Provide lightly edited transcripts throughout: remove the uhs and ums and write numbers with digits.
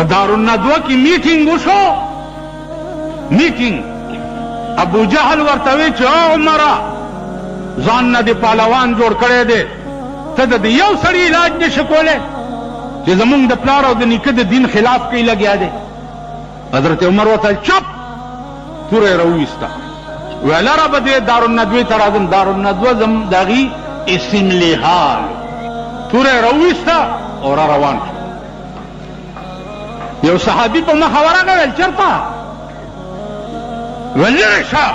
په دارالندوه کې میټینګ وشو. میټینګ ابو جهل ورته وی چې او عمره ځان نه دې پهلوان جوړ کړی دی، ته د یو سړي علاج نشې کولی چې زمونږ د پلار او د نیکه د دین خلاف کوي لګیا دی. حضرت عمر ورته چپ توره یې راوویسته، ویل را به دې دارالندوې ته راځم. دارالندوه زم د هغې اسملي حال توره یې راوویسته او را روان شو. یو صحابي په مخه ورغی، ویل چېرته؟ ویل لرې شه،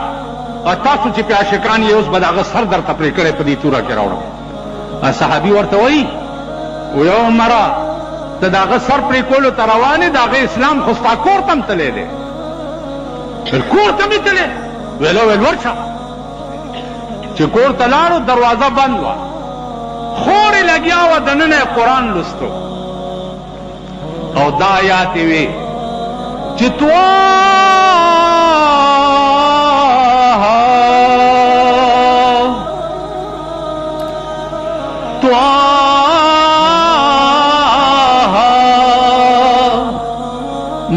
تاسو چې پې عاشقان یې اوس به د هغه سر درته پرې کړی په دې توره کې راوړم. صحابي ورته وایي وی عمره ته د هغه سر پرې کولو ته روان یې، د هغه اسلام خو ستا کور ته هم تللی دی. ویل کور ته مې تللی؟ ویل ورشه. چې کور ته لاړو دروازه بند وه، خور یې لګیا وه دننه یې قرآن لوستو او دا آیات یې وې چې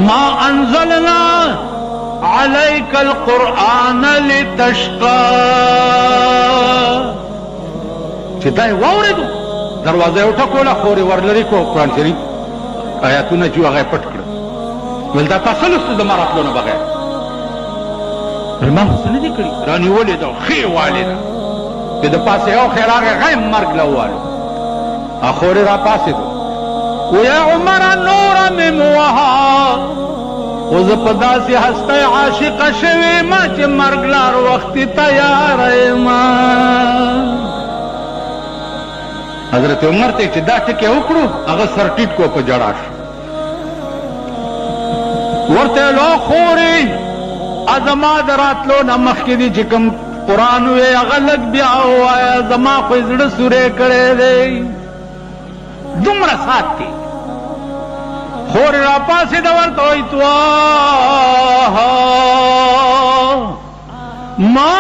ما انزلنا عليك القرآن لتشقى. چې دا یې واورېدو دروازه یې وټکوله، خور یې ورلرې کړو قرآن شریف آیاتونه چې هغه یې پټ کړه. ویل دا تاسو لوستو زما راتلو نه بغیر؟ ویل ما خو څه نه دي کړي. رانیولې ده ښې والې ده چې د پاسه یو خیر هغه غیم مرګ له ووالو. خور یې را پاسېدو، ویا عمره نوره مې موها، خو زه په داسې هستی عاشقه شوې ما چې مرګ لار وختي تیاره یمه. حضرت عمر ته چې دا ټکې وکړو هغه سر ټیټ کو په جړا شو. ورته لو خورې زما د راتلو نه مخکې دي چې کوم قرآن وی هغه لږ بیا ووایه، زما خو یې زړه سوری کړی دی. دومره سات کې خور را پاسېده ورته وایي طه ما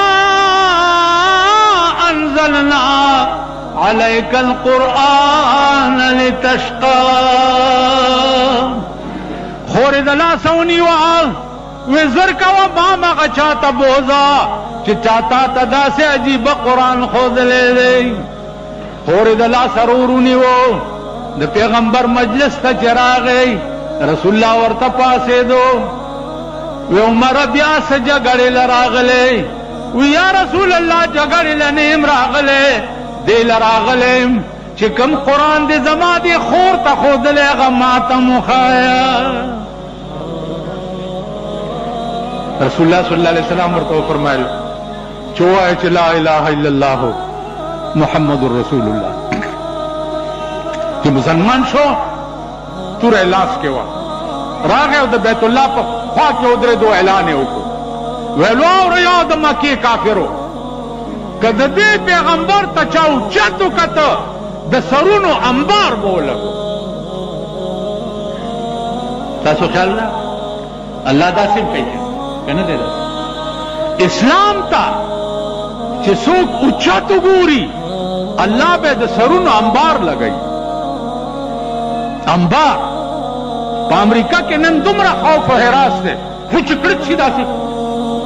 انزلنا عليك القرآن لتشقى. خور د لاسه ونیوه، وی زر کوه ما مغه چاته بوځه چې چاته ته داسې عجیبه قرآن ښودلی دی. خور د لاسه ورور ونیوه، د پیغمبر مجلس ته چې راغی رسول الله ورته پاسېدو، وی عمره بیا څه جګړې له راغلی؟ وی یا رسول الله جګړې له نه یم راغلی، دې له راغلی یم چې کوم قرآن دې زما دې خور ته ښودلی هغه ما ته م وښایه. رسول الله صلی الله علیه وسلم ورته وفرمایل چې ووایه چې لا اله الا الله محمد رسول الله. چې مسلمان شو توره لاس کې وه، راغی او د بیت الله په خوا کې ودرېدو، اعلان یې وکړو، ویل واوره یا د مکې کافرو، که د دې پیغمبر ته چا اوچت وکته د سرونو انبار به ولګو. تاسو خیال ده الله داسې کوي که نه دی؟ اسلام ته چې څوک اوچت وګوري الله به د سرونو انبار لګوي. انبار په امریکا کې نن دومره خوف و حراس دی، خو چې کړت شي داسې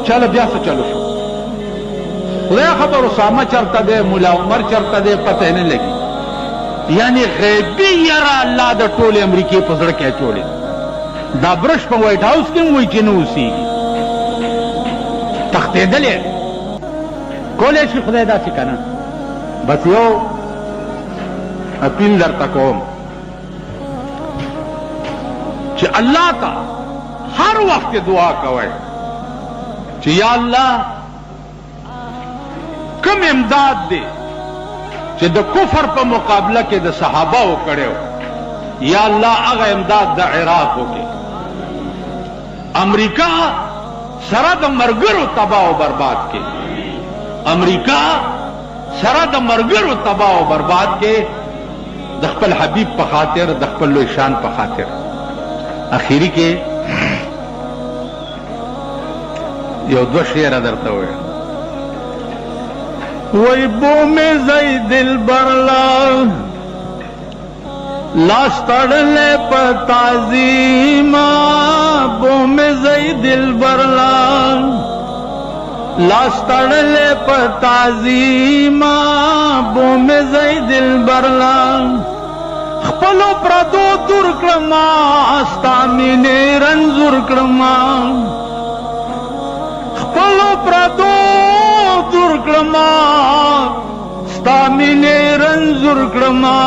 چله بیا څه چلو شو. خدای خبر اسامه چرته دی، مولا عمر چرته دی، پته نه لګي. یعنی غیبي یره الله د ټولې امریکې په زړه کې اچولې. دا برش په وایټ هاوس کې هم وایي چې نه اوسېږي، تښتېدلی کولی شي خدای داسې که نه. بس یو اپیل درته کوم چې الله ته هر وخت دعا کوئ چې یا الله کم امداد دی چې د کفر په مقابله کې د صحابهو کړی، یا الله هغه امداد د عراق وکړي. امریکا سره د مرګرو تباه او برباد کې، امریکا سره د مرګرو تباه او برباد کې د خپل حبیب په خاطر، د خپل لوی شان په خاطر. اخیری کې یو دو شعر درته ووایم. وی بو میں زی دل برلا لاس تڑلے پتازیما بو میں زئی دل برلان لاس تڑلے پتازیما بو میں زئی دل برلان خپلو پردو دور کړما ستا مینې رنځور کړما خپلو پردو دور کړما ستا مینې رنځور کړما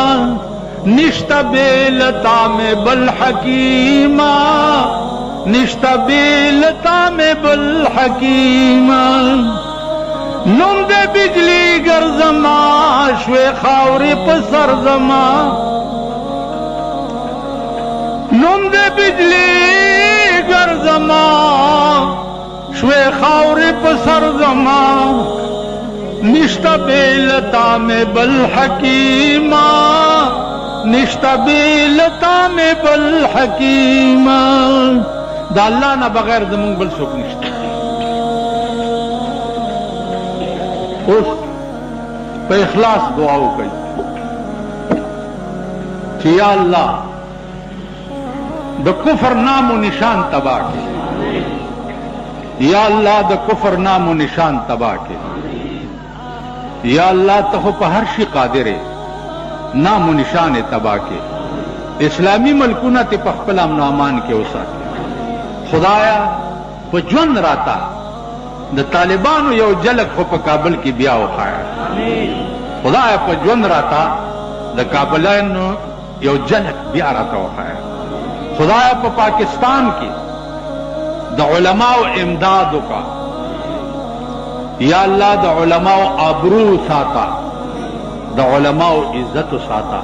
نشتا بیلتا میں بل حکیما نشتا بیلتا میں بل حکیما نم دے بجلی گرزما شوے خاوری پسر زما نم دے بجلی گرزما شوے خاوری پسر زما نشتا بیلتا میں بل حکیما نشتا بیلتا میں بل حکیما دا اللہ نہ بغیر زمون بل څوک نشتا اوس په اخلاص دعا وکړئ چې یا الله د کفر نام و نشان تباہ کړي یا الله د کفر نام و نشان تباہ کړي یا الله ته په هر شي قادر یې نام و نشان تباہ کے اسلامی ملکونه ته په خپل امن و امان کې وساتي خدایا په ژوند راتا د طالبانو یو جلک خو په کابل کې بیا وخایا خدایا په ژوند راتا د کابلانو یو جلک بیا راتا وخایا خدایا په پاکستان کې د علماء امداد وکا یا الله د علماء ابرو ساتا د علماء عزت ساتا